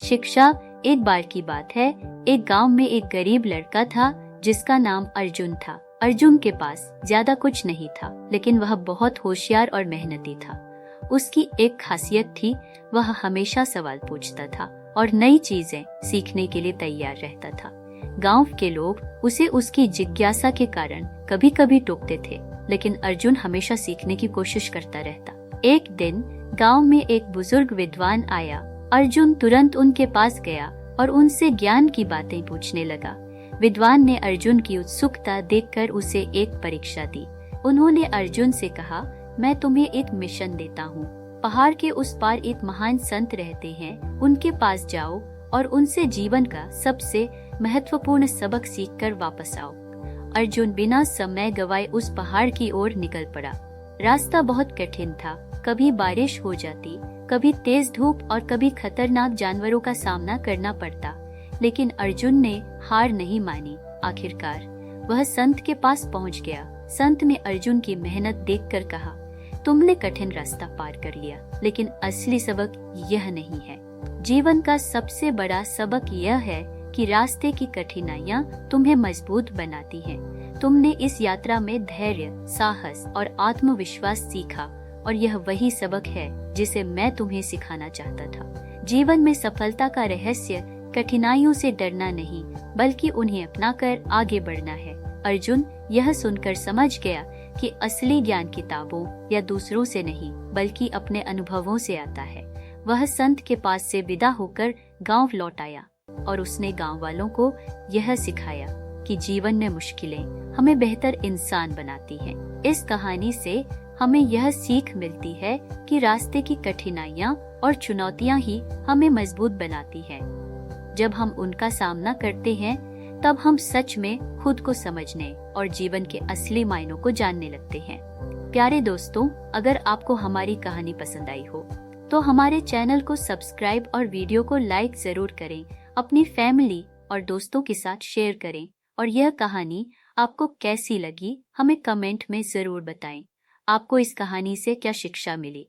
शिक्षा। एक बार की बात है, एक गांव में एक गरीब लड़का था जिसका नाम अर्जुन था। अर्जुन के पास ज्यादा कुछ नहीं था, लेकिन वह बहुत होशियार और मेहनती था। उसकी एक खासियत थी, वह हमेशा सवाल पूछता था और नई चीजें सीखने के लिए तैयार रहता था। गांव के लोग उसे उसकी जिज्ञासा के कारण कभी कभी टोकते थे, लेकिन अर्जुन हमेशा सीखने की कोशिश करता रहता। एक दिन गांव में एक बुजुर्ग विद्वान आया। अर्जुन तुरंत उनके पास गया और उनसे ज्ञान की बातें पूछने लगा। विद्वान ने अर्जुन की उत्सुकता देखकर उसे एक परीक्षा दी। उन्होंने अर्जुन से कहा, मैं तुम्हें एक मिशन देता हूँ। पहाड़ के उस पार एक महान संत रहते हैं, उनके पास जाओ और उनसे जीवन का सबसे महत्वपूर्ण सबक सीखकर वापस आओ। अर्जुन बिना समय गवाए उस पहाड़ की ओर निकल पड़ा। रास्ता बहुत कठिन था, कभी बारिश हो जाती, कभी तेज धूप और कभी खतरनाक जानवरों का सामना करना पड़ता, लेकिन अर्जुन ने हार नहीं मानी। आखिरकार वह संत के पास पहुंच गया। संत ने अर्जुन की मेहनत देखकर कहा, तुमने कठिन रास्ता पार कर लिया, लेकिन असली सबक यह नहीं है। जीवन का सबसे बड़ा सबक यह है कि रास्ते की कठिनाइयाँ तुम्हें मजबूत बनाती हैं। तुमने इस यात्रा में धैर्य, साहस और आत्मविश्वास सीखा, और यह वही सबक है जिसे मैं तुम्हें सिखाना चाहता था। जीवन में सफलता का रहस्य कठिनाइयों से डरना नहीं, बल्कि उन्हें अपनाकर आगे बढ़ना है। अर्जुन यह सुनकर समझ गया कि असली ज्ञान किताबों या दूसरों से नहीं, बल्कि अपने अनुभवों से आता है। वह संत के पास से विदा होकर गांव लौट आया और उसने गांव वालों को यह सिखाया कि जीवन में मुश्किलें हमें बेहतर इंसान बनाती हैं। इस कहानी से हमें यह सीख मिलती है कि रास्ते की कठिनाइयाँ और चुनौतियाँ ही हमें मजबूत बनाती हैं। जब हम उनका सामना करते हैं, तब हम सच में खुद को समझने और जीवन के असली मायनों को जानने लगते हैं। प्यारे दोस्तों, अगर आपको हमारी कहानी पसंद आई हो तो हमारे चैनल को सब्सक्राइब और वीडियो को लाइक जरूर करें। अपनी फैमिली और दोस्तों के साथ शेयर करें, और यह कहानी आपको कैसी लगी हमें कमेंट में जरूर बताएं। आपको इस कहानी से क्या शिक्षा मिली?